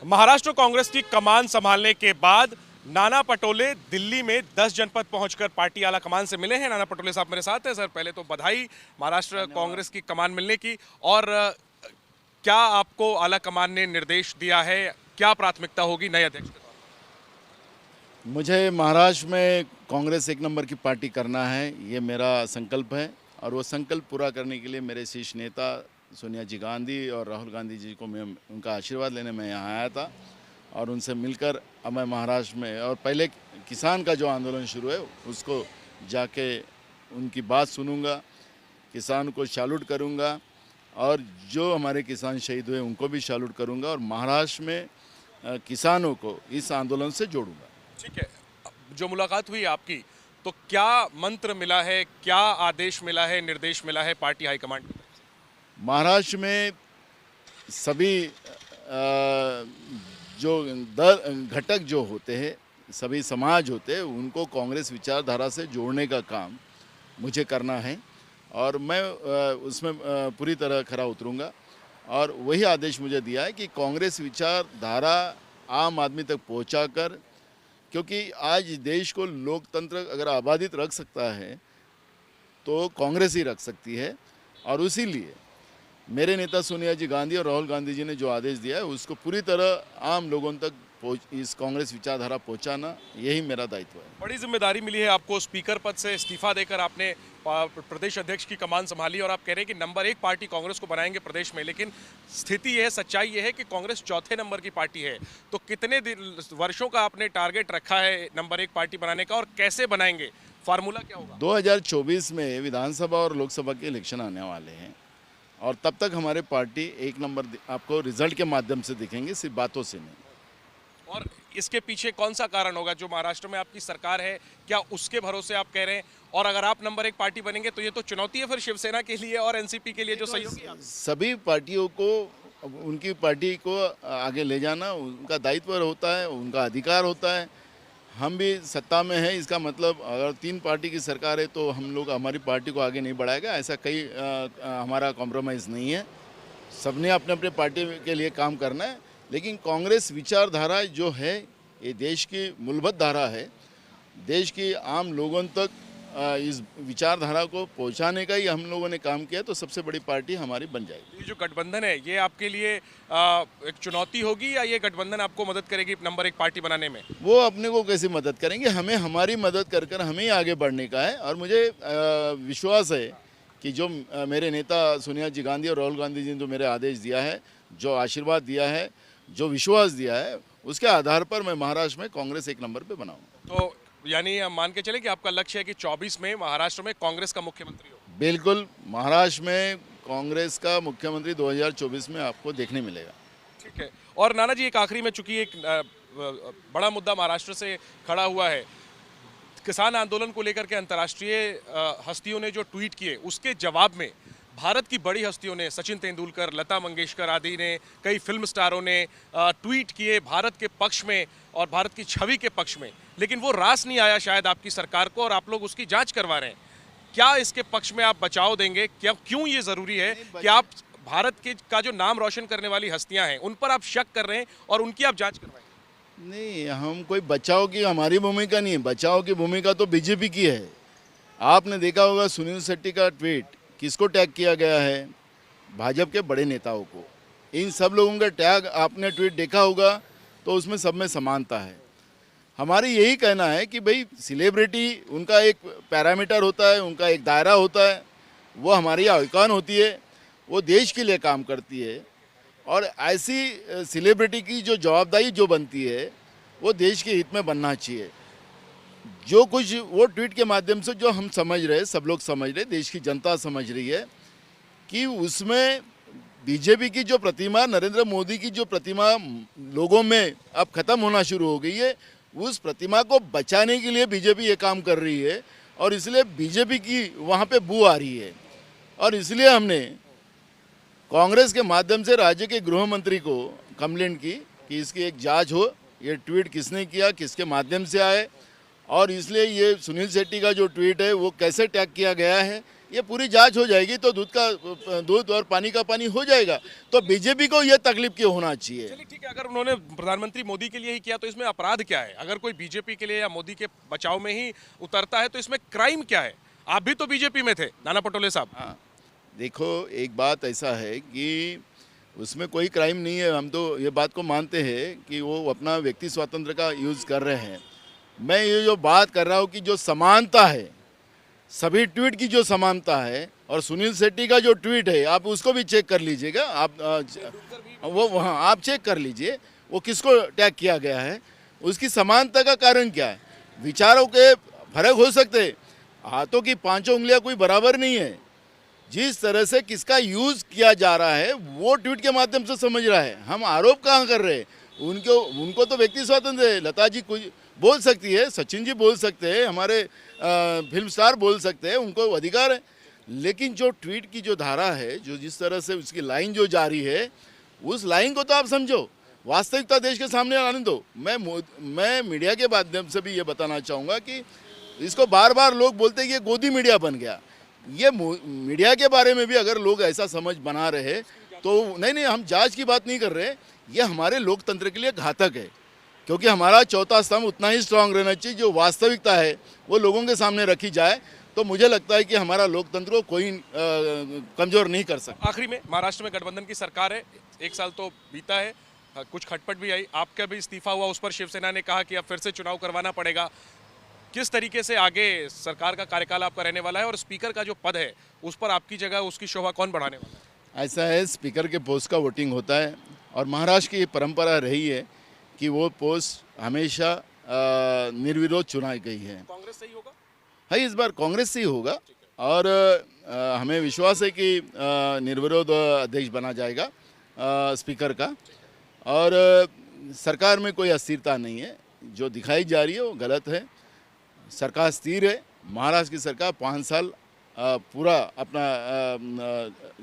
महाराष्ट्र कांग्रेस की कमान संभालने के बाद नाना पटोले दिल्ली में 10 जनपद पहुंचकर पार्टी आला कमान से मिले हैं। नाना पटोले साहब मेरे साथ हैं। सर, पहले तो बधाई महाराष्ट्र कांग्रेस की कमान मिलने की। और क्या आपको आला कमान ने निर्देश दिया है, क्या प्राथमिकता होगी नए अध्यक्ष के तौर मुझे महाराष्ट्र में कांग्रेस एक नंबर की पार्टी करना है, ये मेरा संकल्प है। और वो संकल्प पूरा करने के लिए मेरे शीर्ष नेता सोनिया जी गांधी और राहुल गांधी जी को मैं उनका आशीर्वाद लेने में यहाँ आया था और उनसे मिलकर अब मैं महाराष्ट्र में और पहले किसान का जो आंदोलन शुरू है उसको जाके उनकी बात सुनूंगा, किसान को सैल्यूट करूंगा और जो हमारे किसान शहीद हुए उनको भी सैल्यूट करूंगा और महाराष्ट्र में किसानों को इस आंदोलन से जोड़ूंगा। ठीक है, जो मुलाकात हुई आपकी, तो क्या मंत्र मिला है, क्या आदेश मिला है, निर्देश मिला है पार्टी हाईकमांड की? महाराष्ट्र में सभी जो दल घटक जो होते हैं, सभी समाज होते हैं, उनको कांग्रेस विचारधारा से जोड़ने का काम मुझे करना है और मैं उसमें पूरी तरह खरा उतरूंगा। और वही आदेश मुझे दिया है कि कांग्रेस विचारधारा आम आदमी तक पहुंचाकर, क्योंकि आज देश को लोकतंत्र अगर आबादित रख सकता है तो कांग्रेस ही रख सकती है। और इसीलिए मेरे नेता सोनिया जी गांधी और राहुल गांधी जी ने जो आदेश दिया है उसको पूरी तरह आम लोगों तक इस कांग्रेस विचारधारा पहुंचाना, यही मेरा दायित्व है। बड़ी जिम्मेदारी मिली है आपको, स्पीकर पद से इस्तीफा देकर आपने प्रदेश अध्यक्ष की कमान संभाली और आप कह रहे हैं कि नंबर 1 पार्टी कांग्रेस को बनाएंगे प्रदेश में। लेकिन स्थिति यह, सच्चाई यह है कि कांग्रेस चौथे नंबर की पार्टी है। तो कितने वर्षों का आपने टारगेट रखा है नंबर 1 पार्टी बनाने का और कैसे बनाएंगे, फार्मूला क्या होगा? 2024 में विधानसभा और लोकसभा के इलेक्शन आने वाले हैं और तब तक हमारे पार्टी एक नंबर आपको रिजल्ट के माध्यम से दिखेंगे, सिर्फ बातों से नहीं। और इसके पीछे कौन सा कारण होगा? जो महाराष्ट्र में आपकी सरकार है, क्या उसके भरोसे आप कह रहे हैं? और अगर आप नंबर 1 पार्टी बनेंगे तो ये तो चुनौती है फिर शिवसेना के लिए और एनसीपी के लिए जो सहयोगी हैं। सभी पार्टियों को उनकी पार्टी को आगे ले जाना उनका दायित्व होता है, उनका अधिकार होता है। हम भी सत्ता में हैं, इसका मतलब अगर 3 पार्टी की सरकार है तो हम लोग हमारी पार्टी को आगे नहीं बढ़ाएगा, ऐसा कई हमारा कॉम्प्रोमाइज़ नहीं है। सबने अपने अपने पार्टी के लिए काम करना है। लेकिन कांग्रेस विचारधारा जो है ये देश की मूलभूत धारा है। देश की आम लोगों तक इस विचारधारा को पहुंचाने का ही हम लोगों ने काम किया, तो सबसे बड़ी पार्टी हमारी बन जाएगी। ये जो गठबंधन है ये आपके लिए एक चुनौती होगी या ये गठबंधन आपको मदद करेगी नंबर 1 पार्टी बनाने में? वो अपने को कैसे मदद करेंगे, हमें हमारी मदद कर कर हमें ही आगे बढ़ने का है। और मुझे विश्वास है कि जो मेरे नेता सोनिया जी गांधी और राहुल गांधी जी ने जो मेरे आदेश दिया है, जो आशीर्वाद दिया है, जो विश्वास दिया है, उसके आधार पर मैं महाराष्ट्र में कांग्रेस एक नंबर पे बनाऊंगा। तो यानी हम मान के चले कि आपका लक्ष्य है कि 24 में महाराष्ट्र में कांग्रेस का मुख्यमंत्री हो? बिल्कुल, महाराष्ट्र में कांग्रेस का मुख्यमंत्री 2024 में आपको देखने मिलेगा। ठीक है। और नाना जी, एक आखिरी में, चूंकि एक बड़ा मुद्दा महाराष्ट्र से खड़ा हुआ है, किसान आंदोलन को लेकर के अंतर्राष्ट्रीय हस्तियों ने जो ट्वीट किए उसके जवाब में भारत की बड़ी हस्तियों ने, सचिन तेंदुलकर, लता मंगेशकर आदि ने, कई फिल्म स्टारों ने ट्वीट किए भारत के पक्ष में और भारत की छवि के पक्ष में। लेकिन वो रास नहीं आया शायद आपकी सरकार को और आप लोग उसकी जांच करवा रहे हैं। क्या इसके पक्ष में आप बचाव देंगे? क्या, क्यों ये जरूरी है कि आप भारत के का जो नाम रोशन करने वाली हस्तियां हैं उन पर आप शक कर रहे हैं और उनकी आप जांच करवाएं? नहीं, हम कोई बचाव की हमारी भूमिका नहीं है। बचाव की भूमिका तो बीजेपी की है। आपने देखा होगा सुनील शेट्टी का ट्वीट किसको टैग किया गया है? भाजपा के बड़े नेताओं को। इन सब लोगों का टैग आपने ट्वीट देखा होगा तो उसमें सब में समानता है। हमारी यही कहना है कि भाई सेलिब्रिटी उनका एक पैरामीटर होता है, उनका एक दायरा होता है, वो हमारी आइकॉन होती है, वो देश के लिए काम करती है। और ऐसी सेलिब्रिटी की जो जवाबदारी जो बनती है वो देश के हित में बनना चाहिए। जो कुछ वो ट्वीट के माध्यम से जो हम समझ रहे, सब लोग समझ रहे, देश की जनता समझ रही है कि उसमें बीजेपी की जो प्रतिमा, नरेंद्र मोदी की जो प्रतिमा लोगों में अब ख़त्म होना शुरू हो गई है, उस प्रतिमा को बचाने के लिए बीजेपी ये काम कर रही है और इसलिए बीजेपी की वहाँ पे बू आ रही है। और इसलिए हमने कांग्रेस के माध्यम से राज्य के गृह मंत्री को कंप्लेंट की कि इसकी एक जांच हो, ये ट्वीट किसने किया, किसके माध्यम से आए और इसलिए ये सुनील शेट्टी का जो ट्वीट है वो कैसे टैग किया गया है, ये पूरी जांच हो जाएगी तो दूध और पानी का पानी हो जाएगा। तो बीजेपी को ये तकलीफ क्यों होना चाहिए? चलिए ठीक है, अगर उन्होंने प्रधानमंत्री मोदी के लिए ही किया तो इसमें अपराध क्या है? अगर कोई बीजेपी के लिए या मोदी के बचाव में ही उतरता है तो इसमें क्राइम क्या है? आप भी तो बीजेपी में थे नाना पटोले साहब। हाँ, देखो एक बात ऐसा है कि उसमें कोई क्राइम नहीं है। हम तो ये बात को मानते हैं कि वो अपना व्यक्ति स्वातंत्र का यूज़ कर रहे हैं। मैं ये जो बात कर रहा हूँ कि जो समानता है, सभी ट्वीट की जो समानता है, और सुनील शेट्टी का जो ट्वीट है आप उसको भी चेक कर लीजिएगा। आप वो वहाँ आप चेक कर लीजिए वो किसको टैग किया गया है, उसकी समानता का कारण क्या है। विचारों के फर्क हो सकते हैं, हाथों की पांचों उंगलियां कोई बराबर नहीं है। जिस तरह से किसका यूज़ किया जा रहा है वो ट्वीट के माध्यम से समझ रहा है। हम आरोप कहाँ कर रहे हैं? उनको तो व्यक्ति स्वातंत्र है। लता जी कुछ बोल सकती है, सचिन जी बोल सकते हैं, हमारे फिल्म स्टार बोल सकते हैं, उनको अधिकार है। लेकिन जो ट्वीट की जो धारा है, जो जिस तरह से उसकी लाइन जो जारी है, उस लाइन को तो आप समझो, वास्तविकता देश के सामने आने दो। मैं मीडिया के माध्यम से भी ये बताना चाहूँगा कि इसको बार बार लोग बोलते हैं कि ये गोदी मीडिया बन गया। ये मीडिया के बारे में भी अगर लोग ऐसा समझ बना रहे तो नहीं, हम जांच की बात नहीं कर रहे। ये हमारे लोकतंत्र के लिए घातक है, क्योंकि हमारा चौथा स्तंभ उतना ही स्ट्रांग रहना चाहिए। जो वास्तविकता है वो लोगों के सामने रखी जाए तो मुझे लगता है कि हमारा लोकतंत्र को कोई कमज़ोर नहीं कर सकता। आखिरी में, महाराष्ट्र में गठबंधन की सरकार है, 1 साल तो बीता है, कुछ खटपट भी आई, आपका भी इस्तीफा हुआ, उस पर शिवसेना ने कहा कि अब फिर से चुनाव करवाना पड़ेगा। किस तरीके से आगे सरकार का कार्यकाल आपका रहने वाला है, और स्पीकर का जो पद है उस पर आपकी जगह, उसकी शोभा कौन बढ़ाने वाला है? ऐसा है, स्पीकर के पोस्ट का वोटिंग होता है और महाराष्ट्र की परंपरा रही है कि वो पोस्ट हमेशा निर्विरोध चुनाई गई है। कांग्रेस से ही होगा? है, इस बार कांग्रेस से ही होगा और हमें विश्वास है कि निर्विरोध अध्यक्ष बना जाएगा स्पीकर का। और सरकार में कोई अस्थिरता नहीं है, जो दिखाई जा रही है वो गलत है। सरकार स्थिर है। महाराष्ट्र की सरकार 5 साल पूरा अपना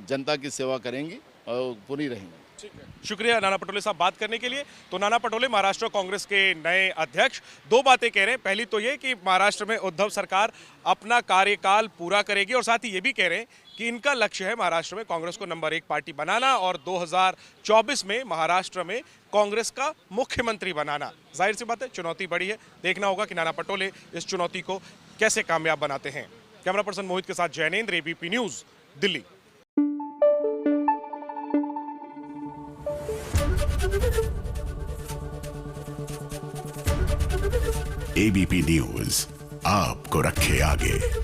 जनता की सेवा करेंगी और पूरी रहेंगी। ठीक है, शुक्रिया नाना पटोले साहब बात करने के लिए। तो नाना पटोले महाराष्ट्र कांग्रेस के नए अध्यक्ष 2 बातें कह रहे हैं। पहली तो ये कि महाराष्ट्र में उद्धव सरकार अपना कार्यकाल पूरा करेगी, और साथ ही ये भी कह रहे हैं कि इनका लक्ष्य है महाराष्ट्र में कांग्रेस को नंबर 1 पार्टी बनाना और 2024 में महाराष्ट्र में कांग्रेस का मुख्यमंत्री बनाना। जाहिर सी बात है, चुनौती बड़ी है, देखना होगा कि नाना पटोले इस चुनौती को कैसे कामयाब बनाते हैं। कैमरा पर्सन मोहित के साथ Jainendra, ABP news, Delhi. ABP news आपको रखे आगे।